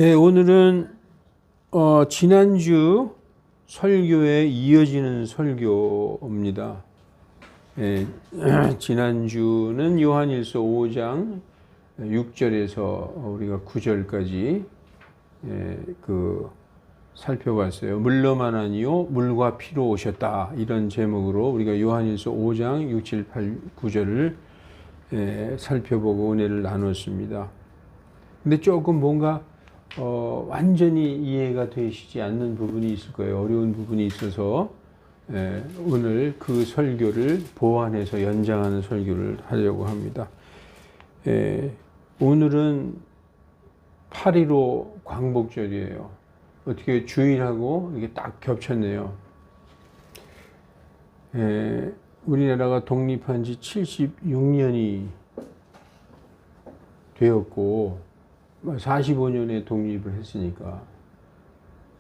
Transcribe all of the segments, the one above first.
예, 오늘은 지난주 설교에 이어지는 설교입니다. 예, 지난주는 요한일서 5장 6절에서 우리가 9절까지 살펴봤어요. 물로만 아니요 물과 피로 오셨다, 이런 제목으로 우리가 요한일서 5장 6, 7, 8, 9절을 살펴보고 은혜를 나눴습니다. 근데 조금 뭔가 완전히 이해가 되시지 않는 부분이 있을 거예요. 어려운 부분이 있어서 오늘 그 설교를 보완해서 연장하는 설교를 하려고 합니다. 오늘은 8.15 광복절이에요. 어떻게 주일하고 이게 딱 겹쳤네요. 우리나라가 독립한 지 76년이 되었고 45년에 독립을 했으니까,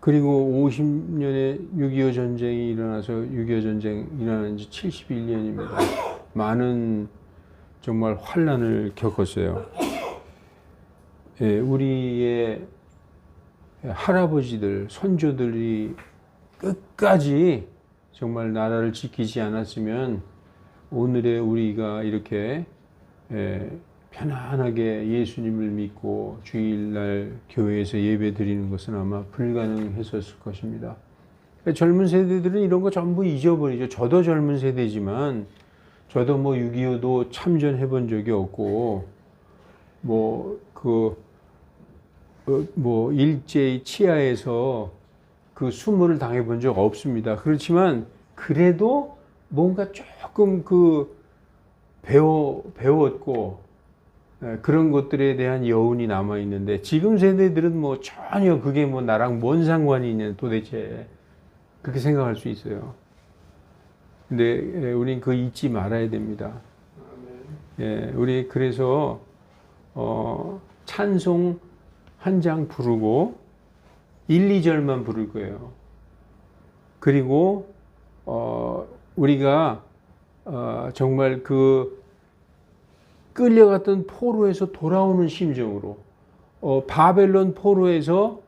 그리고 50년에 6.25 전쟁이 일어나서 6.25 전쟁 일어난 지 71년입니다. 많은 정말 환란을 겪었어요. 우리의 할아버지들, 선조들이 끝까지 정말 나라를 지키지 않았으면 오늘의 우리가 이렇게 편안하게 예수님을 믿고 주일날 교회에서 예배 드리는 것은 아마 불가능했었을 것입니다. 젊은 세대들은 이런 거 전부 잊어버리죠. 저도 젊은 세대지만 저도 6.25도 참전해 본 적이 없고 일제히 치하에서 그 수모를 당해 본 적 없습니다. 그렇지만 그래도 뭔가 조금 배웠고 그런 것들에 대한 여운이 남아 있는데, 지금 세대들은 전혀 그게 나랑 뭔 상관이 있냐 도대체, 그렇게 생각할 수 있어요. 근데 우린 그거 잊지 말아야 됩니다. 우리 그래서 찬송 한 장 부르고 1, 2절만 부를 거예요. 그리고 우리가 정말 끌려갔던 포로에서 돌아오는 심정으로, 바벨론 포로에서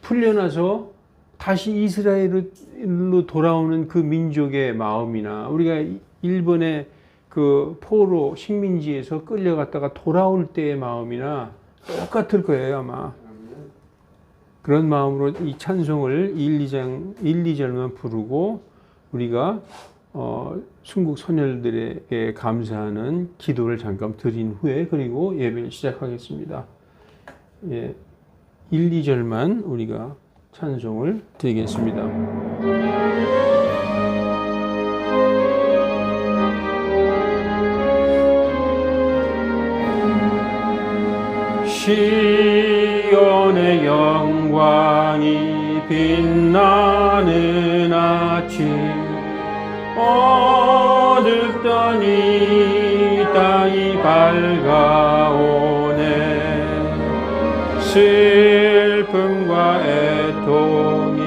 풀려나서 다시 이스라엘로 돌아오는 그 민족의 마음이나, 우리가 일본의 그 포로 식민지에서 끌려갔다가 돌아올 때의 마음이나 똑같을 거예요, 아마. 그런 마음으로 이 찬송을 1, 2절만 부르고 우리가 순국 선열들에게 감사하는 기도를 잠깐 드린 후에 그리고 예배를 시작하겠습니다. 1, 2절만 우리가 찬송을 드리겠습니다. 시온의 영광이 빛나는 아침, 어둡던 이 땅이 밝아오네. 슬픔과 애통이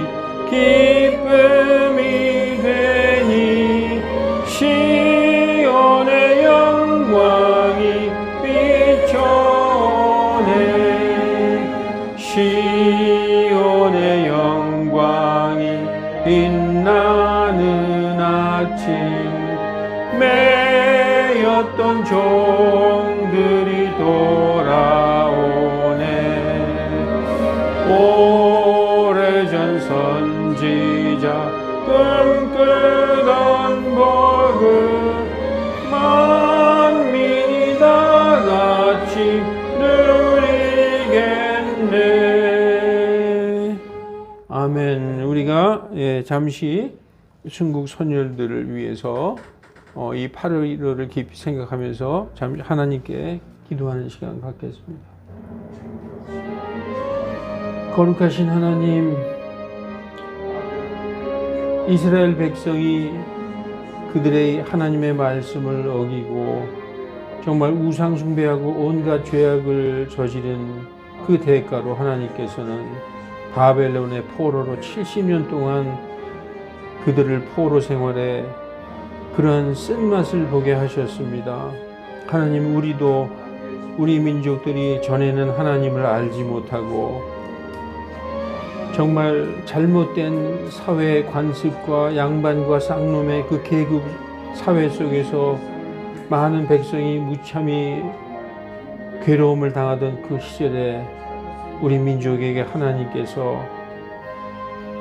기쁨이 되니, 시온의 영광이 비춰오네. 시온의 영광이 빛나는 아침, 매였던 종들이 돌아오네. 오래전 선지자 꿈꾸던 복을 만민이 다같이 누리겠네. 아멘. 우리가 잠시 순국 선열들을 위해서 이 8.15를 깊이 생각하면서 잠시 하나님께 기도하는 시간 갖겠습니다. 거룩하신 하나님, 이스라엘 백성이 그들의 하나님의 말씀을 어기고 정말 우상 숭배하고 온갖 죄악을 저지른 그 대가로 하나님께서는 바벨론의 포로로 70년 동안 그들을 포로 생활에 그러한 쓴맛을 보게 하셨습니다. 하나님, 우리도 우리 민족들이 전에는 하나님을 알지 못하고 정말 잘못된 사회 관습과 양반과 쌍놈의 그 계급 사회 속에서 많은 백성이 무참히 괴로움을 당하던 그 시절에 우리 민족에게 하나님께서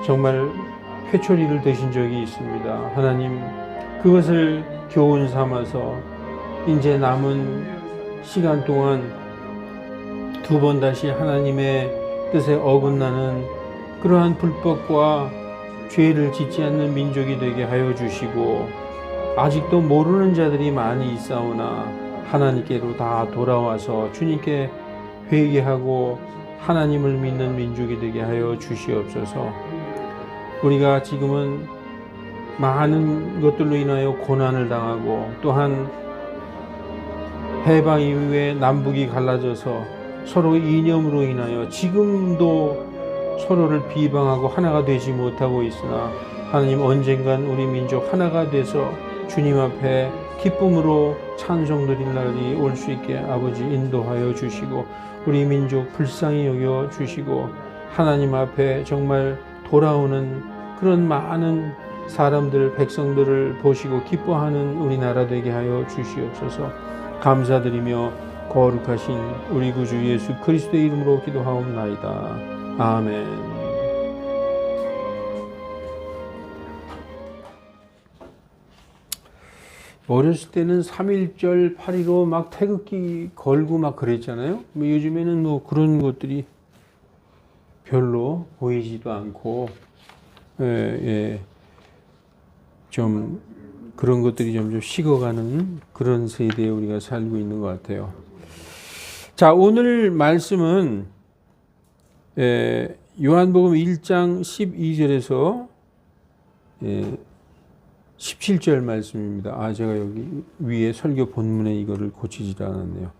정말 회초리를 드신 적이 있습니다. 하나님, 그것을 교훈 삼아서 이제 남은 시간 동안 두 번 다시 하나님의 뜻에 어긋나는 그러한 불법과 죄를 짓지 않는 민족이 되게 하여 주시고, 아직도 모르는 자들이 많이 있사오나 하나님께로 다 돌아와서 주님께 회개하고 하나님을 믿는 민족이 되게 하여 주시옵소서. 우리가 지금은 많은 것들로 인하여 고난을 당하고, 또한 해방 이후에 남북이 갈라져서 서로 이념으로 인하여 지금도 서로를 비방하고 하나가 되지 못하고 있으나, 하나님 언젠간 우리 민족 하나가 돼서 주님 앞에 기쁨으로 찬송 드릴 날이 올 수 있게 아버지 인도하여 주시고, 우리 민족 불쌍히 여겨 주시고, 하나님 앞에 정말 돌아오는 그런 많은 사람들, 백성들을 보시고 기뻐하는 우리나라 되게 하여 주시옵소서. 감사드리며 거룩하신 우리 구주 예수 그리스도의 이름으로 기도하옵나이다. 아멘. 어렸을 때는 3.1절 8.15 막 태극기 걸고 막 그랬잖아요. 요즘에는 뭐 그런 것들이 별로 보이지도 않고, 좀 그런 것들이 점점 식어가는 그런 세대에 우리가 살고 있는 것 같아요. 자, 오늘 말씀은 요한복음 1장 12절에서 17절 말씀입니다. 제가 여기 위에 설교 본문에 이거를 고치지 않았네요.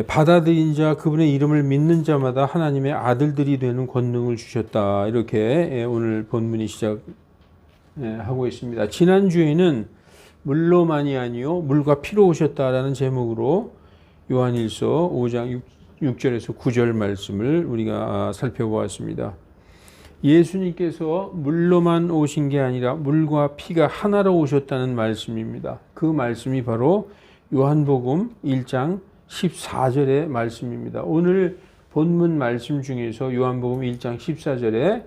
받아들인 자, 그분의 이름을 믿는 자마다 하나님의 아들들이 되는 권능을 주셨다. 이렇게 오늘 본문이 시작하고 있습니다. 지난주에는 물로만이 아니요 물과 피로 오셨다라는 제목으로 요한일서 5장 6절에서 9절 말씀을 우리가 살펴보았습니다. 예수님께서 물로만 오신 게 아니라 물과 피가 하나로 오셨다는 말씀입니다. 그 말씀이 바로 요한복음 1장 14절의 말씀입니다. 오늘 본문 말씀 중에서 요한복음 1장 14절에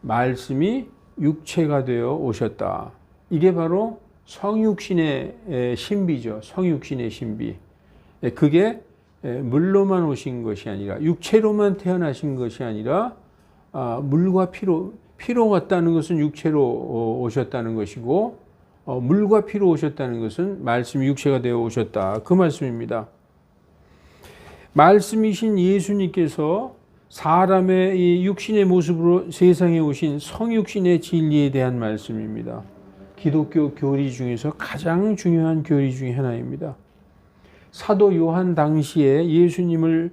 말씀이 육체가 되어 오셨다. 이게 바로 성육신의 신비죠. 성육신의 신비. 그게 물로만 오신 것이 아니라, 육체로만 태어나신 것이 아니라 물과 피로 왔다는 것은 육체로 오셨다는 것이고, 물과 피로 오셨다는 것은 말씀이 육체가 되어 오셨다. 그 말씀입니다. 말씀이신 예수님께서 사람의 이 육신의 모습으로 세상에 오신 성육신의 진리에 대한 말씀입니다. 기독교 교리 중에서 가장 중요한 교리 중에 하나입니다. 사도 요한 당시에 예수님의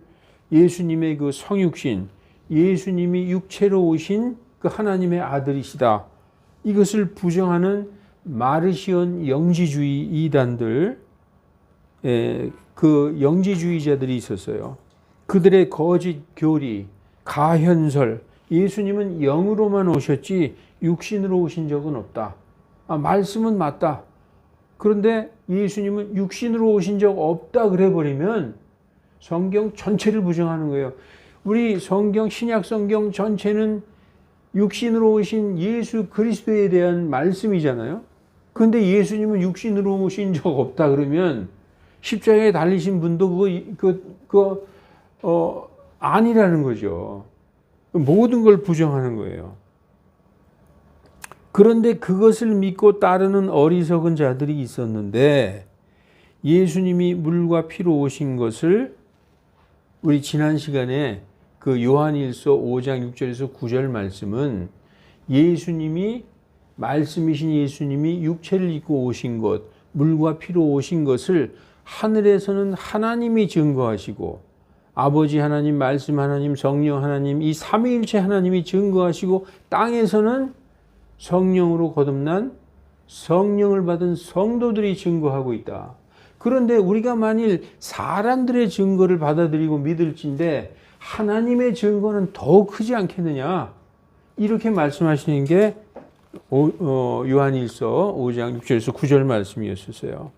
그 성육신, 예수님이 육체로 오신 그 하나님의 아들이시다, 이것을 부정하는 마르시온 영지주의 이단들, 그 영지주의자들이 있었어요. 그들의 거짓 교리, 가현설, 예수님은 영으로만 오셨지 육신으로 오신 적은 없다. 말씀은 맞다. 그런데 예수님은 육신으로 오신 적 없다 그래버리면 성경 전체를 부정하는 거예요. 우리 성경, 신약 성경 전체는 육신으로 오신 예수 그리스도에 대한 말씀이잖아요. 그런데 예수님은 육신으로 오신 적 없다 그러면 십자가에 달리신 분도 아니라는 거죠. 모든 걸 부정하는 거예요. 그런데 그것을 믿고 따르는 어리석은 자들이 있었는데, 예수님이 물과 피로 오신 것을 우리 지난 시간에 그 요한일서 5장 6절에서 9절 말씀은 예수님이, 말씀이신 예수님이 육체를 입고 오신 것, 물과 피로 오신 것을 하늘에서는 하나님이 증거하시고, 아버지 하나님, 말씀 하나님, 성령 하나님, 이 삼위일체 하나님이 증거하시고, 땅에서는 성령으로 거듭난 성령을 받은 성도들이 증거하고 있다. 그런데 우리가 만일 사람들의 증거를 받아들이고 믿을진데 하나님의 증거는 더욱 크지 않겠느냐, 이렇게 말씀하시는 게 요한일서 5장 6절에서 9절 말씀이었어요.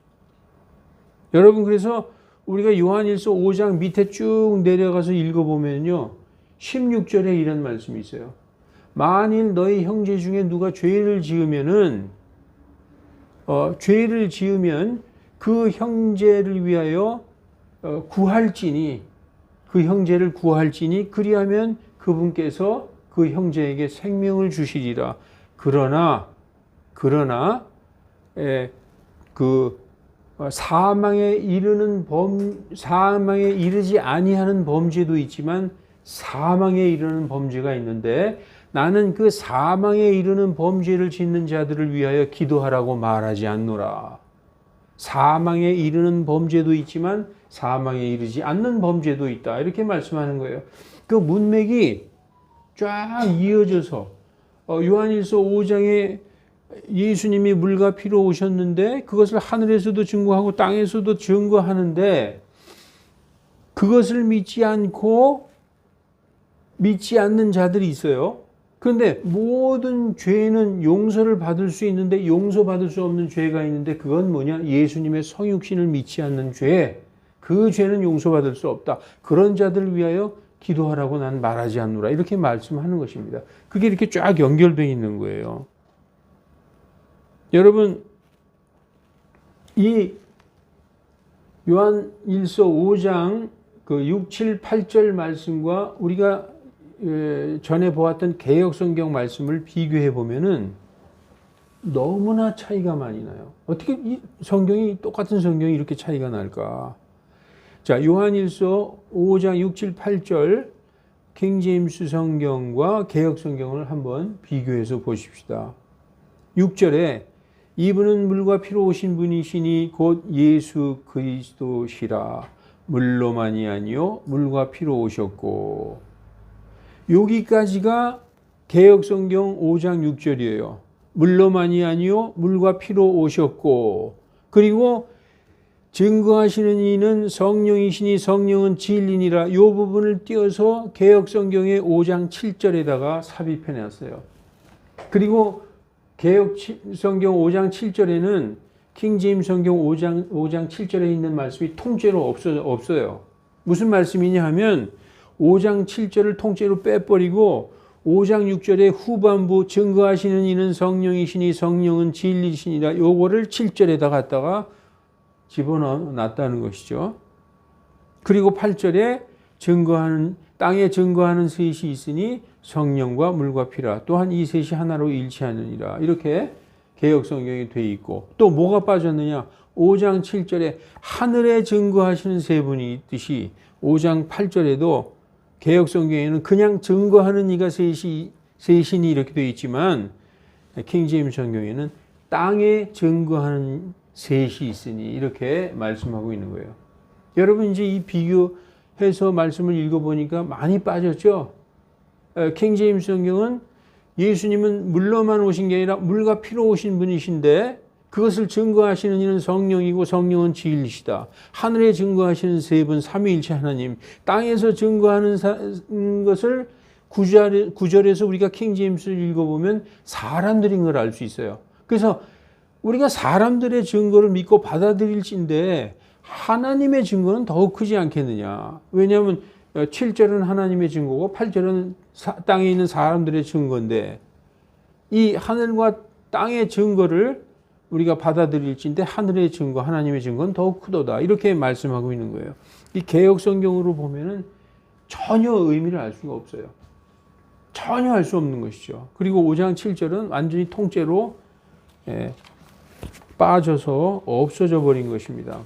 여러분, 그래서 우리가 요한일서 5장 밑에 쭉 내려가서 읽어보면요, 16절에 이런 말씀이 있어요. 만일 너희 형제 중에 누가 죄를 지으면 그 형제를 위하여 구할지니, 그 형제를 구할지니 그리하면 그분께서 그 형제에게 생명을 주시리라. 그러나 그 사망에 이르지 아니하는 범죄도 있지만 사망에 이르는 범죄가 있는데 나는 그 사망에 이르는 범죄를 짓는 자들을 위하여 기도하라고 말하지 않노라. 사망에 이르는 범죄도 있지만 사망에 이르지 않는 범죄도 있다. 이렇게 말씀하는 거예요. 그 문맥이 쫙 이어져서 요한일서 5장에 예수님이 물과 피로 오셨는데 그것을 하늘에서도 증거하고 땅에서도 증거하는데 그것을 믿지 않는 자들이 있어요. 그런데 모든 죄는 용서를 받을 수 있는데 용서받을 수 없는 죄가 있는데 그건 뭐냐? 예수님의 성육신을 믿지 않는 죄. 그 죄는 용서받을 수 없다. 그런 자들을 위하여 기도하라고 난 말하지 않노라. 이렇게 말씀하는 것입니다. 그게 이렇게 쫙 연결되어 있는 거예요. 여러분, 이 요한일서 5장 그 6, 7, 8절 말씀과 우리가 전에 보았던 개역성경 말씀을 비교해 보면은 너무나 차이가 많이 나요. 어떻게 이 성경이, 똑같은 성경이 이렇게 차이가 날까? 자, 요한일서 5장 6, 7, 8절 킹제임스 성경과 개역성경을 한번 비교해서 보십시다. 6절에 이분은 물과 피로 오신 분이시니 곧 예수 그리스도시라. 물로만이 아니요 물과 피로 오셨고. 여기까지가 개역성경 5장 6절이에요. 물로만이 아니요 물과 피로 오셨고, 그리고 증거하시는 이는 성령이시니 성령은 진리니라. 이 부분을 띄어서 개역성경의 5장 7절에다가 삽입해 놨어요. 그리고 개역성경 5장 7절에는 킹제임스 성경 5장 7절에 있는 말씀이 통째로 없어요. 무슨 말씀이냐 하면 5장 7절을 통째로 빼버리고 5장 6절의 후반부 증거하시는 이는 성령이시니 성령은 진리시니라. 요거를 7절에다 갖다가 집어넣었다는 것이죠. 그리고 8절에 땅에 증거하는 셋이 있으니 성령과 물과 피라. 또한 이 셋이 하나로 일치하느니라. 이렇게 개역성경이 돼 있고, 또 뭐가 빠졌느냐? 5장 7절에 하늘에 증거하시는 세 분이 있듯이 5장 8절에도 개역성경에는 그냥 증거하는 이가 셋이니 이렇게 되어 있지만 킹제임스 성경에는 땅에 증거하는 셋이 있으니 이렇게 말씀하고 있는 거예요. 여러분, 이제 이 비교해서 말씀을 읽어보니까 많이 빠졌죠? 킹제임스 성경은 예수님은 물로만 오신 게 아니라 물과 피로 오신 분이신데 그것을 증거하시는 이는 성령이고 성령은 진리시다. 하늘에 증거하시는 세 분 삼위일체 하나님, 땅에서 증거하는 것을 9절에서 우리가 킹제임스를 읽어보면 사람들인 걸 알 수 있어요. 그래서 우리가 사람들의 증거를 믿고 받아들일진데 하나님의 증거는 더욱 크지 않겠느냐. 왜냐하면 7절은 하나님의 증거고 8절은 땅에 있는 사람들의 증거인데 이 하늘과 땅의 증거를 우리가 받아들일진데 하늘의 증거, 하나님의 증거는 더욱 크도다. 이렇게 말씀하고 있는 거예요. 이 개역성경으로 보면은 전혀 의미를 알 수가 없어요. 전혀 알 수 없는 것이죠. 그리고 5장 7절은 완전히 통째로 빠져서 없어져 버린 것입니다.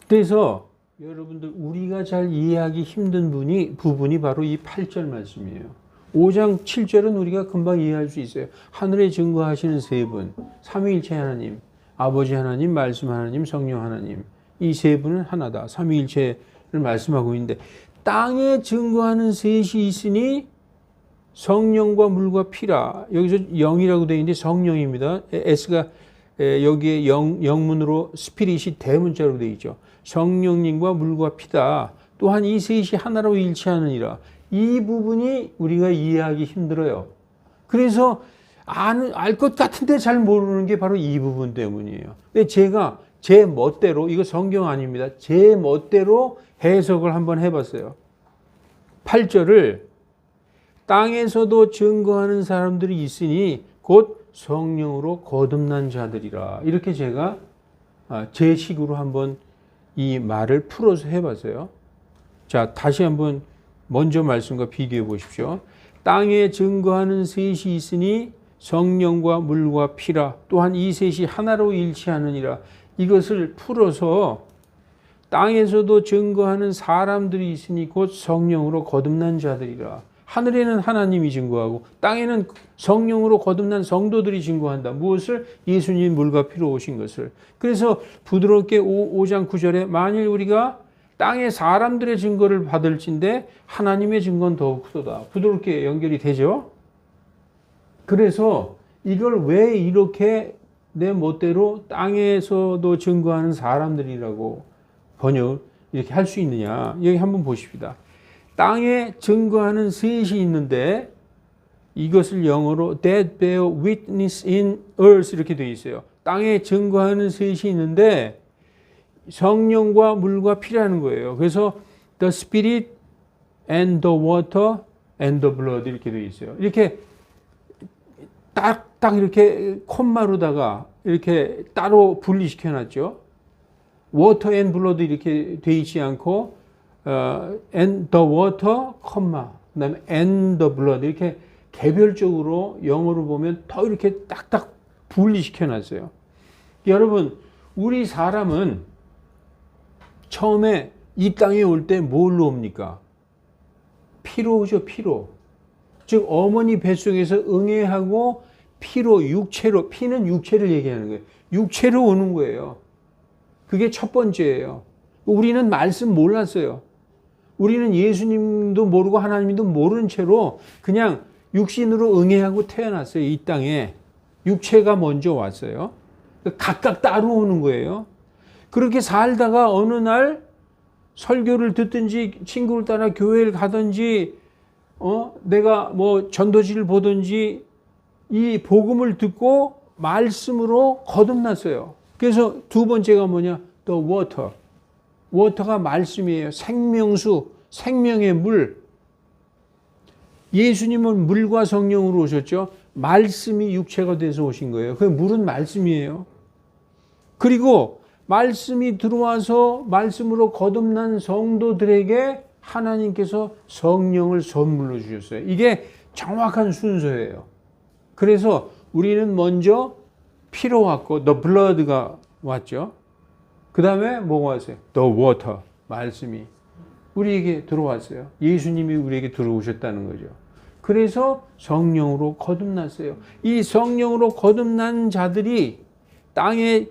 그래서 여러분들, 우리가 잘 이해하기 힘든 부분이 바로 이 8절 말씀이에요. 5장 7절은 우리가 금방 이해할 수 있어요. 하늘에 증거하시는 세 분, 삼위일체 하나님, 아버지 하나님, 말씀 하나님, 성령 하나님, 이 세 분은 하나다. 삼위일체를 말씀하고 있는데 땅에 증거하는 셋이 있으니 성령과 물과 피라. 여기서 영이라고 되어 있는데 성령입니다. S가 여기에 영문으로 스피릿이 대문자로 되어 있죠. 성령님과 물과 피다. 또한 이 셋이 하나로 일치하느니라. 이 부분이 우리가 이해하기 힘들어요. 그래서 알 것 같은데 잘 모르는 게 바로 이 부분 때문이에요. 근데 제가 제 멋대로, 이거 성경 아닙니다. 제 멋대로 해석을 한번 해봤어요. 8절을 땅에서도 증거하는 사람들이 있으니 곧 성령으로 거듭난 자들이라. 이렇게 제가 제 식으로 한번 이 말을 풀어서 해봤어요. 자, 다시 한번 먼저 말씀과 비교해 보십시오. 땅에 증거하는 셋이 있으니 성령과 물과 피라. 또한 이 셋이 하나로 일치하느니라. 이것을 풀어서 땅에서도 증거하는 사람들이 있으니 곧 성령으로 거듭난 자들이라. 하늘에는 하나님이 증거하고 땅에는 성령으로 거듭난 성도들이 증거한다. 무엇을? 예수님 물과 피로 오신 것을. 그래서 부드럽게 5장 9절에 만일 우리가 땅에 사람들의 증거를 받을진데 하나님의 증거는 더욱도다. 부드럽게 연결이 되죠. 그래서 이걸 왜 이렇게 내 멋대로 땅에서도 증거하는 사람들이라고 번역 이렇게 할 수 있느냐. 여기 한번 보십시다. 땅에 증거하는 셋이 있는데 이것을 영어로 that bear witness in earth 이렇게 되어 있어요. 땅에 증거하는 셋이 있는데 성령과 물과 피라는 거예요. 그래서 the spirit and the water and the blood 이렇게 되어 있어요. 이렇게 딱 이렇게 콤마로다가 이렇게 따로 분리시켜 놨죠. water and blood 이렇게 되어 있지 않고 and the water, 그다음에 and the blood 이렇게 개별적으로 영어로 보면 더 이렇게 딱딱 분리시켜 놨어요. 여러분, 우리 사람은 처음에 이 땅에 올 때 뭘로 옵니까? 피로 오죠, 피로. 즉 어머니 뱃속에서 응애하고 피로, 육체로, 피는 육체를 얘기하는 거예요. 육체로 오는 거예요. 그게 첫 번째예요. 우리는 말씀 몰랐어요. 우리는 예수님도 모르고 하나님도 모르는 채로 그냥 육신으로 응애하고 태어났어요. 이 땅에. 육체가 먼저 왔어요. 각각 따로 오는 거예요. 그렇게 살다가 어느 날 설교를 듣든지 친구를 따라 교회를 가든지 내가 뭐 전도지를 보든지 이 복음을 듣고 말씀으로 거듭났어요. 그래서 두 번째가 뭐냐? The water. 워터가 말씀이에요. 생명수, 생명의 물. 예수님은 물과 성령으로 오셨죠. 말씀이 육체가 돼서 오신 거예요. 그 물은 말씀이에요. 그리고 말씀이 들어와서 말씀으로 거듭난 성도들에게 하나님께서 성령을 선물로 주셨어요. 이게 정확한 순서예요. 그래서 우리는 먼저 피로 왔고 the blood가 왔죠. 그 다음에 뭐가 왔어요? The water, 말씀이 우리에게 들어왔어요. 예수님이 우리에게 들어오셨다는 거죠. 그래서 성령으로 거듭났어요. 이 성령으로 거듭난 자들이 땅에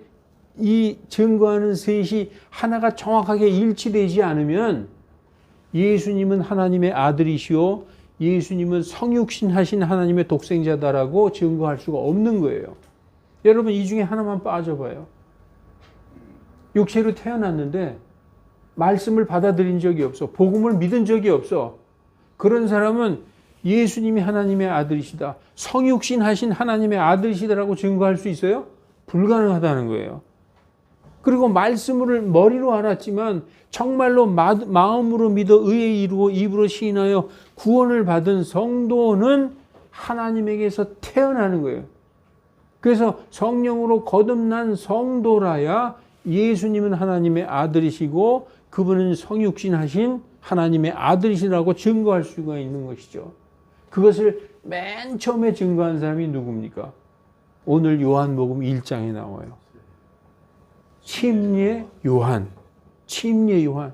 이 증거하는 셋이 하나가 정확하게 일치되지 않으면 예수님은 하나님의 아들이시오, 예수님은 성육신하신 하나님의 독생자다라고 증거할 수가 없는 거예요. 여러분, 이 중에 하나만 빠져봐요. 육체로 태어났는데 말씀을 받아들인 적이 없어. 복음을 믿은 적이 없어. 그런 사람은 예수님이 하나님의 아들이시다, 성육신하신 하나님의 아들이시다라고 증거할 수 있어요? 불가능하다는 거예요. 그리고 말씀을 머리로 알았지만 정말로 마음으로 믿어 의에 이루고 입으로 시인하여 구원을 받은 성도는 하나님에게서 태어나는 거예요. 그래서 성령으로 거듭난 성도라야 예수님은 하나님의 아들이시고 그분은 성육신하신 하나님의 아들이시라고 증거할 수가 있는 것이죠. 그것을 맨 처음에 증거한 사람이 누굽니까? 오늘 요한복음 1장에 나와요. 침례 요한. 침례 요한.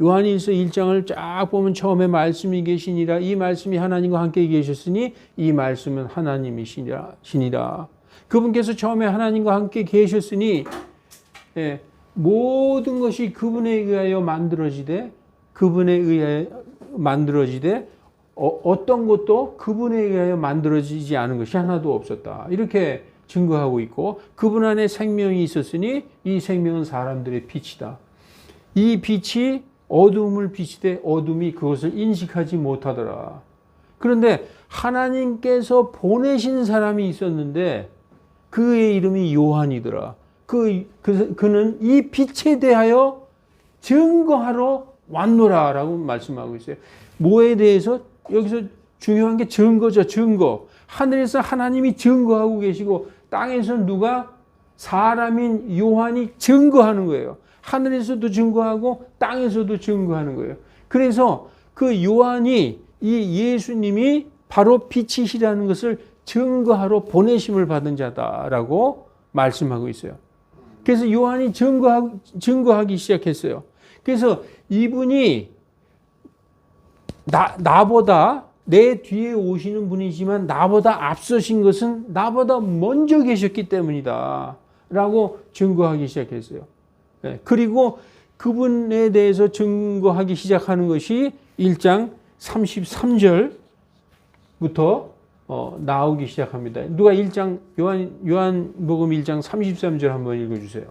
요한일서 1장을 쫙 보면 처음에 말씀이 계시니라. 이 말씀이 하나님과 함께 계셨으니 이 말씀은 하나님이시니라. 그분께서 처음에 하나님과 함께 계셨으니 모든 것이 그분에 의하여 만들어지되 어떤 것도 그분에 의하여 만들어지지 않은 것이 하나도 없었다. 이렇게 증거하고 있고 그분 안에 생명이 있었으니 이 생명은 사람들의 빛이다. 이 빛이 어둠을 비치되 어둠이 그것을 인식하지 못하더라. 그런데 하나님께서 보내신 사람이 있었는데 그의 이름이 요한이더라. 그는 이 빛에 대하여 증거하러 왔노라라고 말씀하고 있어요. 뭐에 대해서? 여기서 중요한 게 증거죠. 증거. 하늘에서 하나님이 증거하고 계시고 땅에서 누가? 사람인 요한이 증거하는 거예요. 하늘에서도 증거하고 땅에서도 증거하는 거예요. 그래서 그 요한이 이 예수님이 바로 빛이시라는 것을 증거하러 보내심을 받은 자다라고 말씀하고 있어요. 그래서 요한이 증거하기 시작했어요. 그래서 이분이 나보다 내 뒤에 오시는 분이지만 나보다 앞서신 것은 나보다 먼저 계셨기 때문이다 라고 증거하기 시작했어요. 그리고 그분에 대해서 증거하기 시작하는 것이 1장 33절부터 나오기 시작합니다. 누가 1장 요한복음 1장 33절 한번 읽어주세요.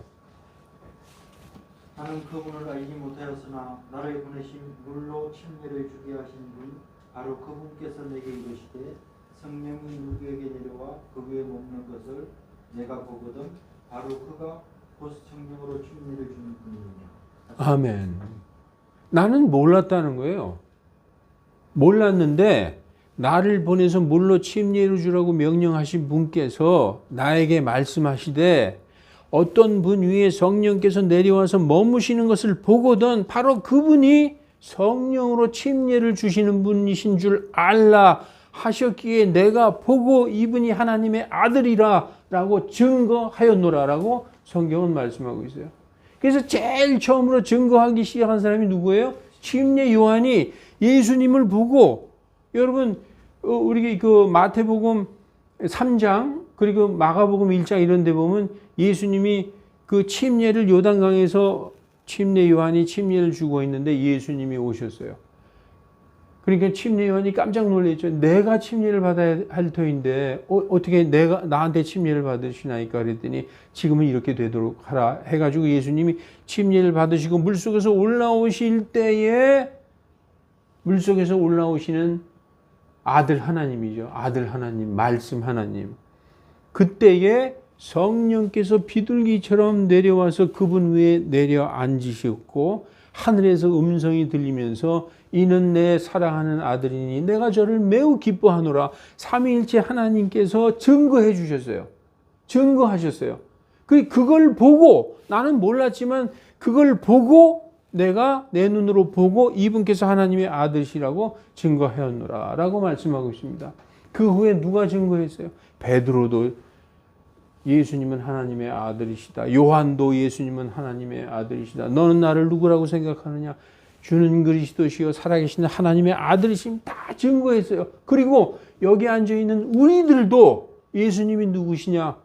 나는 그분을 알지 못하였으나 나를 보내신 물로 침례를 주게 하신 분 바로 그분께서 내게 이르시되 성령이 누구에게 내려와 그 위에 먹는 것을 내가 보거든 바로 그가 곧 성령으로 침례를 주는 분이니라. 아멘. 나는 몰랐다는 거예요. 몰랐는데 나를 보내서 물로 침례를 주라고 명령하신 분께서 나에게 말씀하시되 어떤 분 위에 성령께서 내려와서 머무시는 것을 보거든 바로 그분이 성령으로 침례를 주시는 분이신 줄 알라 하셨기에 내가 보고 이분이 하나님의 아들이라 라고 증거하였노라 라고 성경은 말씀하고 있어요. 그래서 제일 처음으로 증거하기 시작한 사람이 누구예요? 침례 요한이 예수님을 보고 여러분 우리 그 마태복음 3장 그리고 마가복음 1장 이런 데 보면 예수님이 그 침례를 요단강에서 침례 요한이 침례를 주고 있는데 예수님이 오셨어요. 그러니까 침례 요한이 깜짝 놀랐죠. 내가 침례를 받아야 할 터인데 어떻게 내가 나한테 침례를 받으시나이까 그랬더니 지금은 이렇게 되도록 하라 해가지고 예수님이 침례를 받으시고 물속에서 올라오실 때에 물속에서 올라오시는 아들 하나님이죠. 아들 하나님, 말씀 하나님. 그때에 성령께서 비둘기처럼 내려와서 그분 위에 내려 앉으셨고 하늘에서 음성이 들리면서 이는 내 사랑하는 아들이니 내가 저를 매우 기뻐하노라. 삼위일체 하나님께서 증거해 주셨어요. 증거하셨어요. 그걸 보고 나는 몰랐지만 그걸 보고 내가 내 눈으로 보고 이분께서 하나님의 아들이시라고 증거하였노라 라고 말씀하고 있습니다. 그 후에 누가 증거했어요? 베드로도 예수님은 하나님의 아들이시다. 요한도 예수님은 하나님의 아들이시다. 너는 나를 누구라고 생각하느냐? 주는 그리스도시요 살아계신 하나님의 아들이심 다 증거했어요. 그리고 여기 앉아있는 우리들도 예수님이 누구시냐?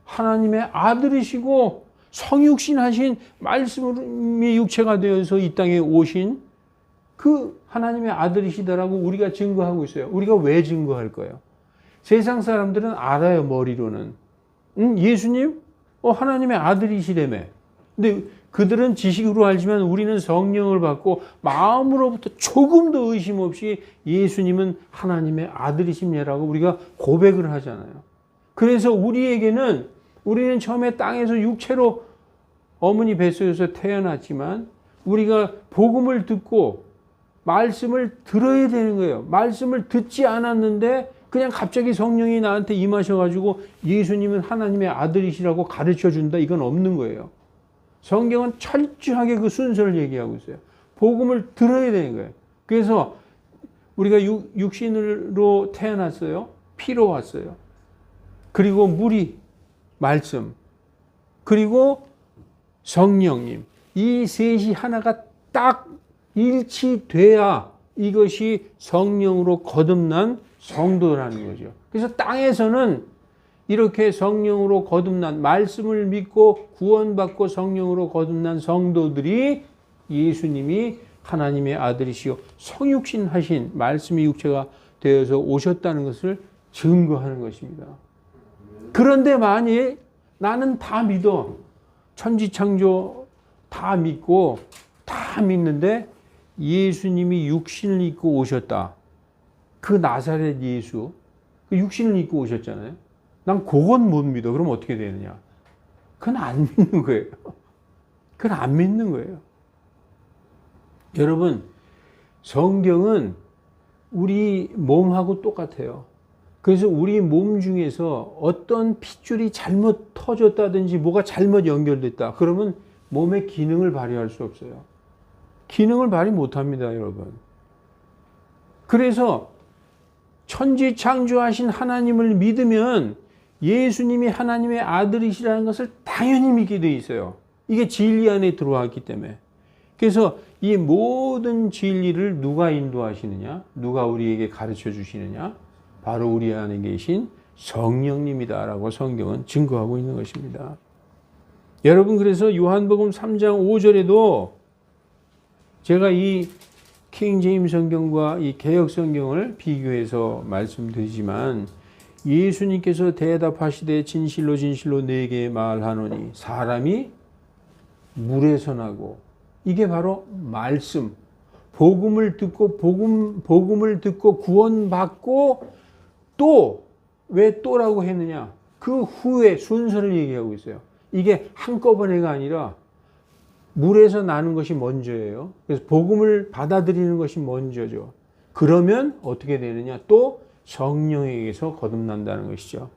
하나님의 아들이시고 성육신하신 말씀이 육체가 되어서 이 땅에 오신 그 하나님의 아들이시다라고 우리가 증거하고 있어요. 우리가 왜 증거할 거예요? 세상 사람들은 알아요. 머리로는. 예수님? 하나님의 아들이시라며. 근데 그들은 지식으로 알지만 우리는 성령을 받고 마음으로부터 조금도 의심 없이 예수님은 하나님의 아들이십니다라고 우리가 고백을 하잖아요. 그래서 우리는 처음에 땅에서 육체로 어머니 뱃속에서 태어났지만 우리가 복음을 듣고 말씀을 들어야 되는 거예요. 말씀을 듣지 않았는데 그냥 갑자기 성령이 나한테 임하셔가지고 예수님은 하나님의 아들이시라고 가르쳐 준다. 이건 없는 거예요. 성경은 철저하게 그 순서를 얘기하고 있어요. 복음을 들어야 되는 거예요. 그래서 우리가 육신으로 태어났어요. 피로 왔어요. 그리고 물이 말씀, 그리고 성령님. 이 셋이 하나가 딱 일치돼야 이것이 성령으로 거듭난 성도라는 거죠. 그래서 땅에서는 이렇게 성령으로 거듭난 말씀을 믿고 구원받고 성령으로 거듭난 성도들이 예수님이 하나님의 아들이시요 성육신 하신 말씀이 육체가 되어서 오셨다는 것을 증거하는 것입니다. 그런데 만약에 나는 다 믿어. 천지창조 다 믿고 다 믿는데 예수님이 육신을 입고 오셨다. 그 나사렛 예수, 그 육신을 입고 오셨잖아요. 난 그건 못 믿어. 그럼 어떻게 되느냐? 그건 안 믿는 거예요. 그건 안 믿는 거예요. 여러분, 성경은 우리 몸하고 똑같아요. 그래서 우리 몸 중에서 어떤 핏줄이 잘못 터졌다든지 뭐가 잘못 연결됐다. 그러면 몸의 기능을 발휘할 수 없어요. 기능을 발휘 못합니다, 여러분. 그래서 천지 창조하신 하나님을 믿으면 예수님이 하나님의 아들이시라는 것을 당연히 믿게 돼 있어요. 이게 진리 안에 들어왔기 때문에. 그래서 이 모든 진리를 누가 인도하시느냐? 누가 우리에게 가르쳐 주시느냐? 바로 우리 안에 계신 성령님이다라고 성경은 증거하고 있는 것입니다. 여러분, 그래서 요한복음 3장 5절에도 제가 이 킹 제임스 성경과 이 개역 성경을 비교해서 말씀드리지만 예수님께서 대답하시되 진실로 진실로 내게 말하노니 사람이 물에서 나고, 이게 바로 말씀, 복음을 듣고 복음을 듣고 구원받고 또 왜 또라고 했느냐? 그 후에 순서를 얘기하고 있어요. 이게 한꺼번에가 아니라 물에서 나는 것이 먼저예요. 그래서 복음을 받아들이는 것이 먼저죠. 그러면 어떻게 되느냐? 또 성령에게서 거듭난다는 것이죠.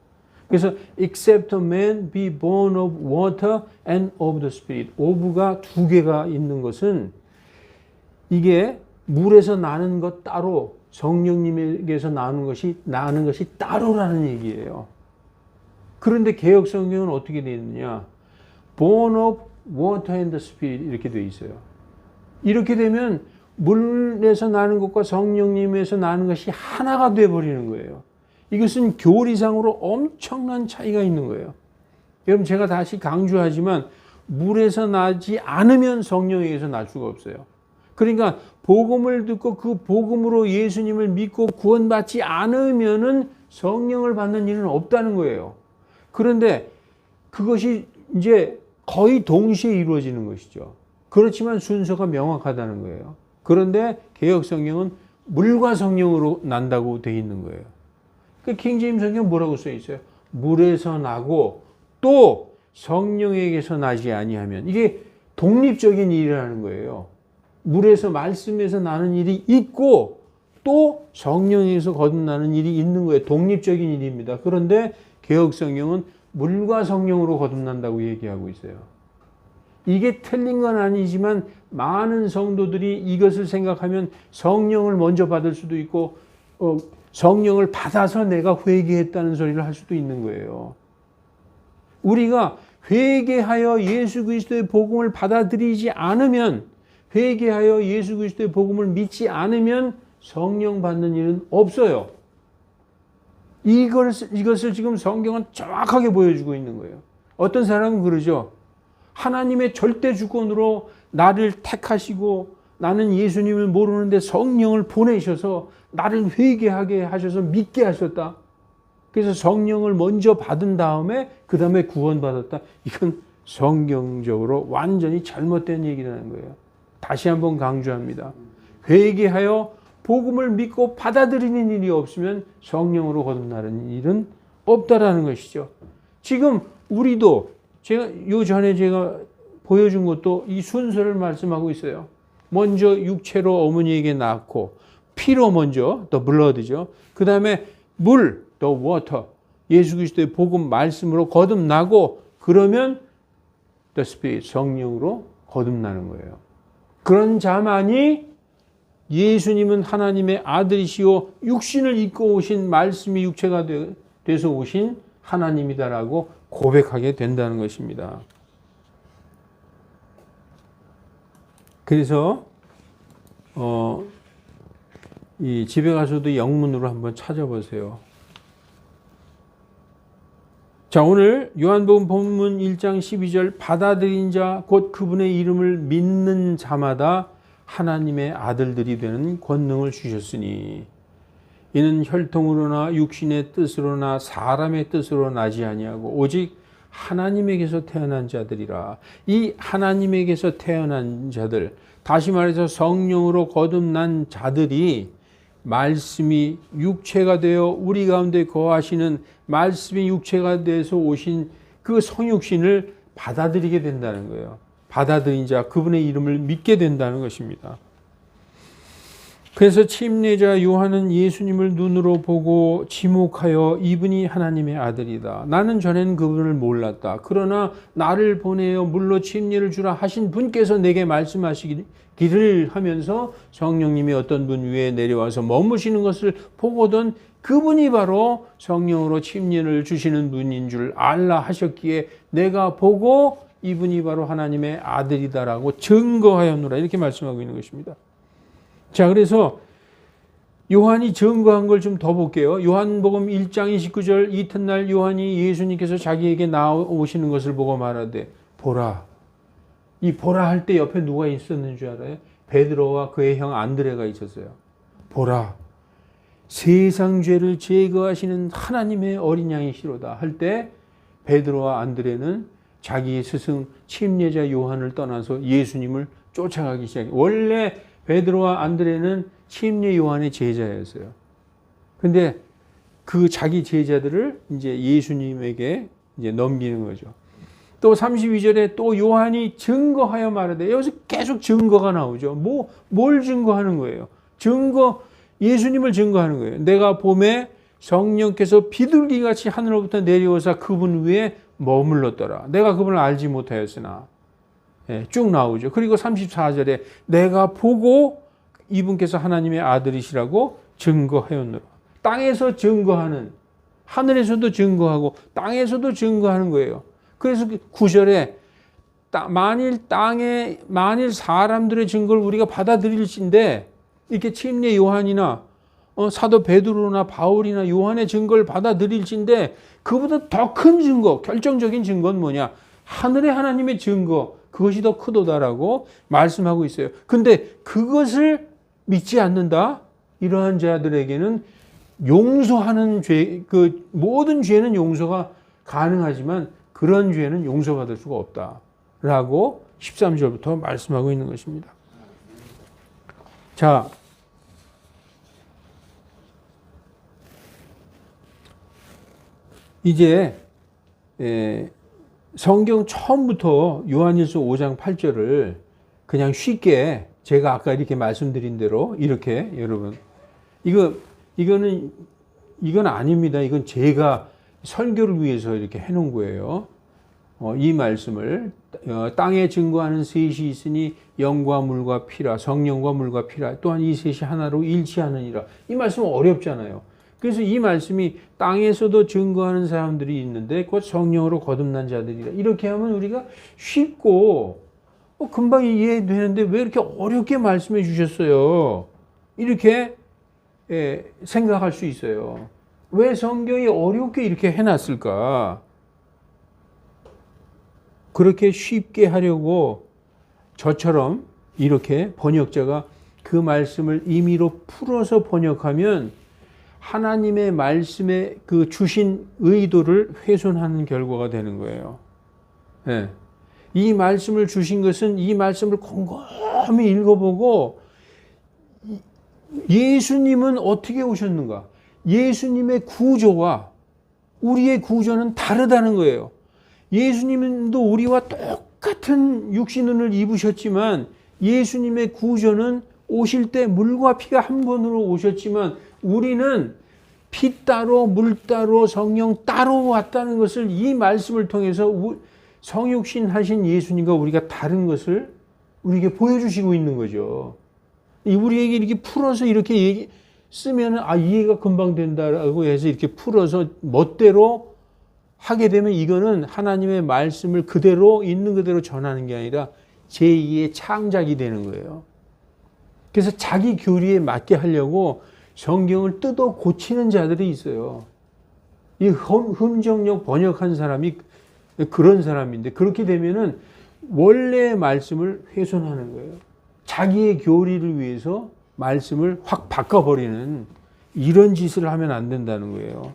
그래서 except a man be born of water and of the spirit. of가 두 개가 있는 것은 이게 물에서 나는 것 따로 성령님에게서 나는 것이 따로라는 얘기예요. 그런데 개역 성경은 어떻게 되어 있느냐? born of water and the spirit 이렇게 되어 있어요. 이렇게 되면 물에서 나는 것과 성령님에서 나는 것이 하나가 되어버리는 거예요. 이것은 교리상으로 엄청난 차이가 있는 거예요. 여러분, 제가 다시 강조하지만 물에서 나지 않으면 성령에게서 날 수가 없어요. 그러니까 복음을 듣고 그 복음으로 예수님을 믿고 구원받지 않으면은 성령을 받는 일은 없다는 거예요. 그런데 그것이 이제 거의 동시에 이루어지는 것이죠. 그렇지만 순서가 명확하다는 거예요. 그런데 개역 성경은 물과 성령으로 난다고 되어 있는 거예요. 그 킹제임스 성경 뭐라고 써 있어요? 물에서 나고 또 성령에게서 나지 아니하면, 이게 독립적인 일이라는 거예요. 물에서 말씀에서 나는 일이 있고 또 성령에게서 거듭나는 일이 있는 거예요. 독립적인 일입니다. 그런데 개역 성경은 물과 성령으로 거듭난다고 얘기하고 있어요. 이게 틀린 건 아니지만 많은 성도들이 이것을 생각하면 성령을 먼저 받을 수도 있고 성령을 받아서 내가 회개했다는 소리를 할 수도 있는 거예요. 우리가 회개하여 예수 그리스도의 복음을 받아들이지 않으면, 회개하여 예수 그리스도의 복음을 믿지 않으면 성령 받는 일은 없어요. 이것을 지금 성경은 정확하게 보여주고 있는 거예요. 어떤 사람은 그러죠. 하나님의 절대 주권으로 나를 택하시고 나는 예수님을 모르는데 성령을 보내셔서 나를 회개하게 하셔서 믿게 하셨다. 그래서 성령을 먼저 받은 다음에 그 다음에 구원받았다. 이건 성경적으로 완전히 잘못된 얘기라는 거예요. 다시 한번 강조합니다. 회개하여 복음을 믿고 받아들이는 일이 없으면 성령으로 거듭나는 일은 없다라는 것이죠. 지금 우리도 전에 제가 보여준 것도 이 순서를 말씀하고 있어요. 먼저 육체로 어머니에게 낳고 피로 먼저 the blood죠. 그 다음에 물 the water, 예수 그리스도의 복음 말씀으로 거듭나고 그러면 the spirit, 성령으로 거듭나는 거예요. 그런 자만이 예수님은 하나님의 아들이시오 육신을 입고 오신 말씀이 육체가 돼서 오신 하나님이다라고 고백하게 된다는 것입니다. 그래서 이 집에 가서도 영문으로 한번 찾아보세요. 자, 오늘 요한복음 본문 1장 12절 받아들인 자 곧 그분의 이름을 믿는 자마다 하나님의 아들들이 되는 권능을 주셨으니, 이는 혈통으로나 육신의 뜻으로나 사람의 뜻으로 나지 아니하고 오직 하나님에게서 태어난 자들이라. 이 하나님에게서 태어난 자들, 다시 말해서 성령으로 거듭난 자들이 말씀이 육체가 되어 우리 가운데 거하시는 말씀이 육체가 돼서 오신 그 성육신을 받아들이게 된다는 거예요. 받아들인 자, 그분의 이름을 믿게 된다는 것입니다. 그래서 침례자 요한은 예수님을 눈으로 보고 지목하여 이분이 하나님의 아들이다. 나는 전에는 그분을 몰랐다. 그러나 나를 보내어 물로 침례를 주라 하신 분께서 내게 말씀하시기를 하면서 성령님이 어떤 분 위에 내려와서 머무시는 것을 보거든 그분이 바로 성령으로 침례를 주시는 분인 줄 알라 하셨기에 내가 보고 이분이 바로 하나님의 아들이다라고 증거하였노라. 이렇게 말씀하고 있는 것입니다. 자, 그래서 요한이 증거한 걸 좀 더 볼게요. 요한복음 1장 29절 이튿날 요한이 예수님께서 자기에게 나오시는 것을 보고 말하되 보라. 이 보라 할 때 옆에 누가 있었는 줄 알아요? 베드로와 그의 형 안드레가 있었어요. 보라. 세상 죄를 제거하시는 하나님의 어린 양이시로다 할 때 베드로와 안드레는 자기의 스승 침례자 요한을 떠나서 예수님을 쫓아가기 시작해요. 원래 베드로와 안드레는 침례 요한의 제자였어요. 근데 그 자기 제자들을 이제 예수님에게 이제 넘기는 거죠. 또 32절에 또 요한이 증거하여 말하되, 여기서 계속 증거가 나오죠. 뭘 증거하는 거예요? 예수님을 증거하는 거예요. 내가 봄에 성령께서 비둘기같이 하늘로부터 내려오사 그분 위에 머물렀더라. 내가 그분을 알지 못하였으나. 쭉 나오죠. 그리고 34절에 내가 보고 이분께서 하나님의 아들이시라고 증거하였노라. 땅에서 증거하는, 하늘에서도 증거하고 땅에서도 증거하는 거예요. 그래서 9절에 만일 사람들의 증거를 우리가 받아들일진데 이렇게 침례 요한이나 사도 베드로나 바울이나 요한의 증거를 받아들일진데 그보다 더 큰 증거, 결정적인 증거는 뭐냐? 하늘의 하나님의 증거, 그것이 더 크도다라고 말씀하고 있어요. 근데 그것을 믿지 않는다? 이러한 자들에게는 용서하는 죄, 그 모든 죄는 용서가 가능하지만 그런 죄는 용서받을 수가 없다라고 13절부터 말씀하고 있는 것입니다. 자, 이제 성경 처음부터 요한일서 5장 8절을 그냥 쉽게 제가 아까 이렇게 말씀드린 대로 이렇게 여러분 이건 아닙니다. 이건 제가 설교를 위해서 이렇게 해놓은 거예요. 이 말씀을 땅에 증거하는 셋이 있으니 영과 물과 피라, 성령과 물과 피라, 또한 이 셋이 하나로 일치하느니라. 이 말씀은 어렵잖아요. 그래서 이 말씀이 땅에서도 증거하는 사람들이 있는데 곧 성령으로 거듭난 자들이라. 이렇게 하면 우리가 쉽고 금방 이해되는데 왜 이렇게 어렵게 말씀해 주셨어요? 이렇게 생각할 수 있어요. 왜 성경이 어렵게 이렇게 해놨을까? 그렇게 쉽게 하려고 저처럼 이렇게 번역자가 그 말씀을 임의로 풀어서 번역하면 하나님의 말씀에 그 주신 의도를 훼손하는 결과가 되는 거예요. 네. 이 말씀을 주신 것은 이 말씀을 곰곰이 읽어보고 예수님은 어떻게 오셨는가? 예수님의 구조와 우리의 구조는 다르다는 거예요. 예수님도 우리와 똑같은 육신을 입으셨지만 예수님의 구조는 오실 때 물과 피가 한 번으로 오셨지만 우리는 피 따로 물 따로 성령 따로 왔다는 것을 이 말씀을 통해서 성육신 하신 예수님과 우리가 다른 것을 우리에게 보여주시고 있는 거죠. 우리에게 이렇게 풀어서 이렇게 쓰면 이해가 금방 된다라고 해서 이렇게 풀어서 멋대로 하게 되면 이거는 하나님의 말씀을 그대로 있는 그대로 전하는 게 아니라 제2의 창작이 되는 거예요. 그래서 자기 교리에 맞게 하려고 성경을 뜯어 고치는 자들이 있어요. 이 흠정역 번역한 사람이 그런 사람인데 그렇게 되면은 원래의 말씀을 훼손하는 거예요. 자기의 교리를 위해서 말씀을 확 바꿔버리는 이런 짓을 하면 안 된다는 거예요.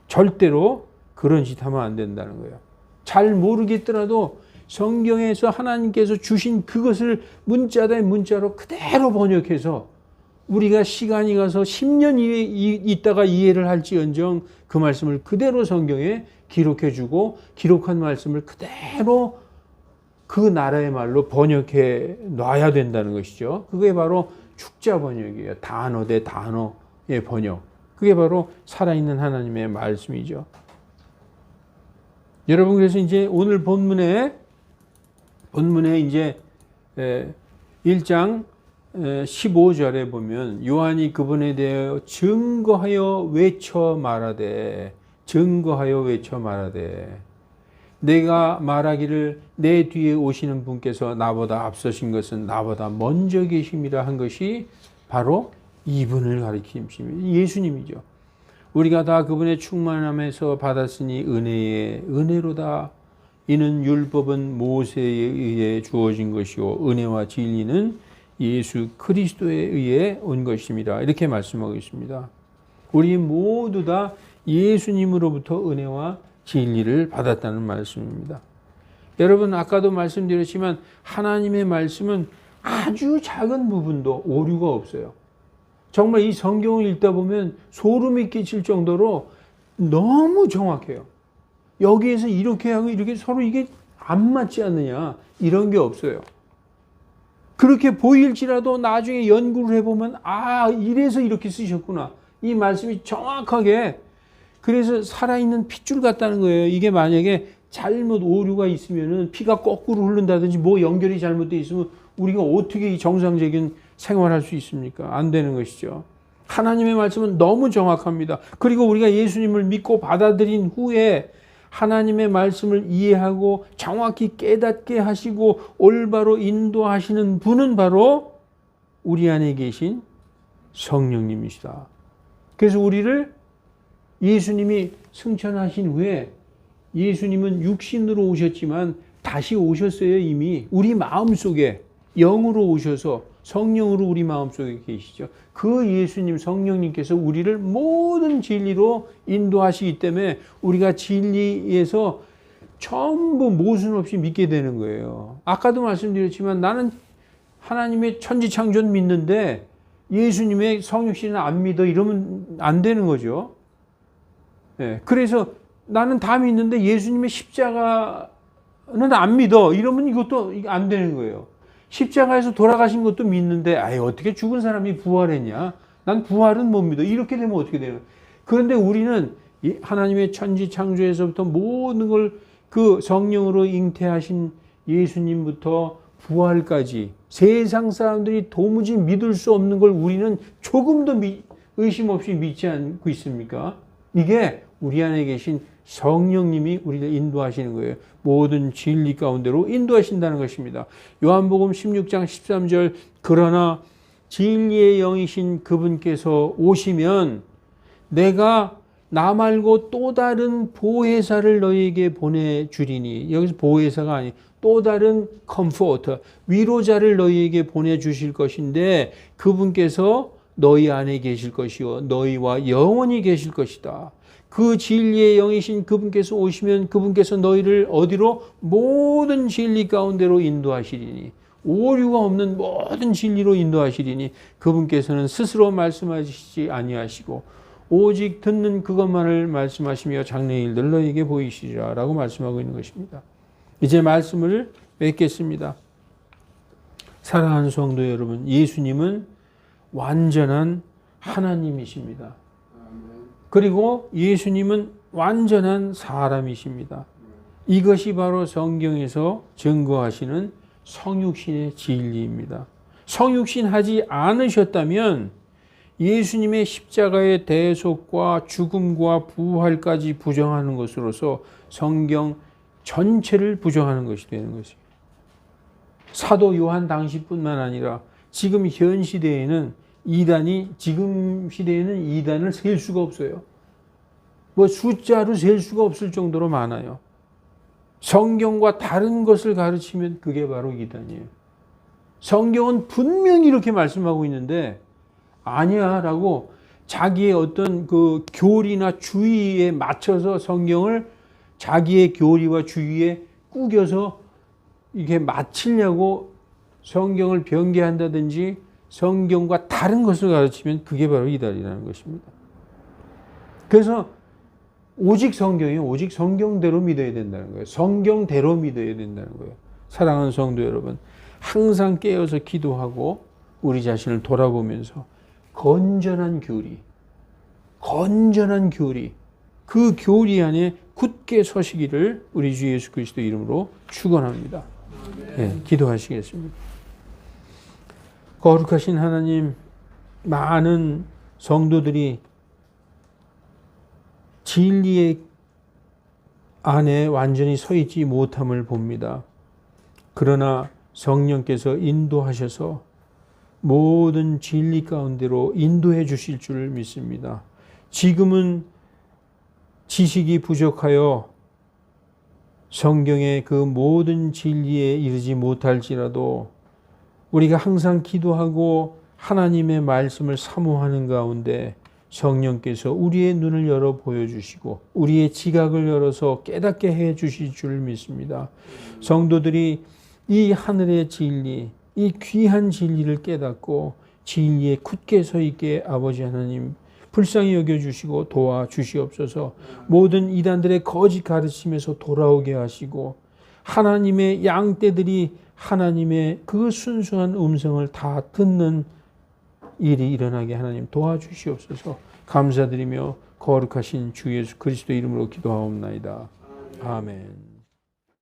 절대로 그런 짓 하면 안 된다는 거예요. 잘 모르겠더라도 성경에서 하나님께서 주신 그것을 문자대 문자로 그대로 번역해서 우리가 시간이 가서 10년 있다가 이해를 할지언정 그 말씀을 그대로 성경에 기록해주고 기록한 말씀을 그대로 그 나라의 말로 번역해 놔야 된다는 것이죠. 그게 바로 축자 번역이에요. 단어 대 단어의 번역. 그게 바로 살아있는 하나님의 말씀이죠. 여러분, 그래서 이제 오늘 본문에 이제 1장 15절에 보면 요한이 그분에 대하여 증거하여 외쳐 말하되 내가 말하기를 내 뒤에 오시는 분께서 나보다 앞서신 것은 나보다 먼저 계심이라 한 것이 바로 이분을 가리킴입니다. 예수님이죠. 우리가 다 그분의 충만함에서 받았으니 은혜로다. 이는 율법은 모세에 의해 주어진 것이요 은혜와 진리는 예수 그리스도에 의해 온 것입니다. 이렇게 말씀하고 있습니다. 우리 모두 다 예수님으로부터 은혜와 진리를 받았다는 말씀입니다. 여러분, 아까도 말씀드렸지만 하나님의 말씀은 아주 작은 부분도 오류가 없어요. 정말 이 성경을 읽다 보면 소름이 끼칠 정도로 너무 정확해요. 여기에서 이렇게 하고 이렇게 서로 이게 안 맞지 않느냐, 이런 게 없어요. 그렇게 보일지라도 나중에 연구를 해보면 이래서 이렇게 쓰셨구나. 이 말씀이 정확하게, 그래서 살아있는 핏줄 같다는 거예요. 이게 만약에 잘못 오류가 있으면은 피가 거꾸로 흐른다든지 뭐 연결이 잘못되어 있으면 우리가 어떻게 이 정상적인 생활할 수 있습니까? 안 되는 것이죠. 하나님의 말씀은 너무 정확합니다. 그리고 우리가 예수님을 믿고 받아들인 후에 하나님의 말씀을 이해하고 정확히 깨닫게 하시고 올바로 인도하시는 분은 바로 우리 안에 계신 성령님이시다. 그래서 우리를 예수님이 승천하신 후에 예수님은 육신으로 오셨지만 다시 오셨어요. 이미 우리 마음속에 영으로 오셔서 성령으로 우리 마음속에 계시죠. 그 예수님 성령님께서 우리를 모든 진리로 인도하시기 때문에 우리가 진리에서 전부 모순 없이 믿게 되는 거예요. 아까도 말씀드렸지만 나는 하나님의 천지창조는 믿는데 예수님의 성육신은 안 믿어, 이러면 안 되는 거죠. 네, 그래서 나는 다 믿는데 예수님의 십자가는 안 믿어, 이러면 이것도 안 되는 거예요. 십자가에서 돌아가신 것도 믿는데 어떻게 죽은 사람이 부활했냐? 난 부활은 못 믿어. 이렇게 되면 어떻게 되는 거예요? 그런데 우리는 하나님의 천지 창조에서부터 모든 걸 그 성령으로 잉태하신 예수님부터 부활까지 세상 사람들이 도무지 믿을 수 없는 걸 우리는 조금도 의심 없이 믿지 않고 있습니까? 이게 우리 안에 계신 성령님이 우리를 인도하시는 거예요. 모든 진리 가운데로 인도하신다는 것입니다. 요한복음 16장 13절 그러나 진리의 영이신 그분께서 오시면 내가 나 말고 또 다른 보혜사를 너희에게 보내주리니, 여기서 보혜사가 아니 또 다른 컴포터, 위로자를 너희에게 보내주실 것인데 그분께서 너희 안에 계실 것이요 너희와 영원히 계실 것이다. 그 진리의 영이신 그분께서 오시면 그분께서 너희를 어디로? 모든 진리 가운데로 인도하시리니, 오류가 없는 모든 진리로 인도하시리니 그분께서는 스스로 말씀하시지 아니하시고 오직 듣는 그것만을 말씀하시며 장래일들 너희에게 보이시리라 라고 말씀하고 있는 것입니다. 이제 말씀을 맺겠습니다. 사랑하는 성도 여러분, 예수님은 완전한 하나님이십니다. 그리고 예수님은 완전한 사람이십니다. 이것이 바로 성경에서 증거하시는 성육신의 진리입니다. 성육신 하지 않으셨다면 예수님의 십자가의 대속과 죽음과 부활까지 부정하는 것으로서 성경 전체를 부정하는 것이 되는 것입니다. 사도 요한 당시뿐만 아니라 지금 현 시대에는 지금 시대에는 이단을 셀 수가 없어요. 뭐 숫자로 셀 수가 없을 정도로 많아요. 성경과 다른 것을 가르치면 그게 바로 이단이에요. 성경은 분명히 이렇게 말씀하고 있는데 아니야 라고 자기의 어떤 그 교리나 주의에 맞춰서 성경을 자기의 교리와 주의에 꾸겨서 이게 맞추려고 성경을 변개한다든지 성경과 다른 것을 가르치면 그게 바로 이단이라는 것입니다. 그래서 오직 성경이에요. 오직 성경대로 믿어야 된다는 거예요. 성경대로 믿어야 된다는 거예요. 사랑하는 성도 여러분, 항상 깨어서 기도하고 우리 자신을 돌아보면서 건전한 교리, 그 교리 안에 굳게 서시기를 우리 주 예수 그리스도 이름으로 축원합니다. 네, 기도하시겠습니다. 거룩하신 하나님, 많은 성도들이 진리의 안에 완전히 서 있지 못함을 봅니다. 그러나 성령께서 인도하셔서 모든 진리 가운데로 인도해 주실 줄 믿습니다. 지금은 지식이 부족하여 성경의 그 모든 진리에 이르지 못할지라도 우리가 항상 기도하고 하나님의 말씀을 사모하는 가운데 성령께서 우리의 눈을 열어 보여주시고 우리의 지각을 열어서 깨닫게 해 주실 줄 믿습니다. 성도들이 이 하늘의 진리, 이 귀한 진리를 깨닫고 진리에 굳게 서 있게 아버지 하나님 불쌍히 여겨주시고 도와주시옵소서. 모든 이단들의 거짓 가르침에서 돌아오게 하시고 하나님의 양떼들이 하나님의 그 순수한 음성을 다 듣는 일이 일어나게 하나님 도와주시옵소서. 감사드리며 거룩하신 주 예수 그리스도 이름으로 기도하옵나이다. 아멘.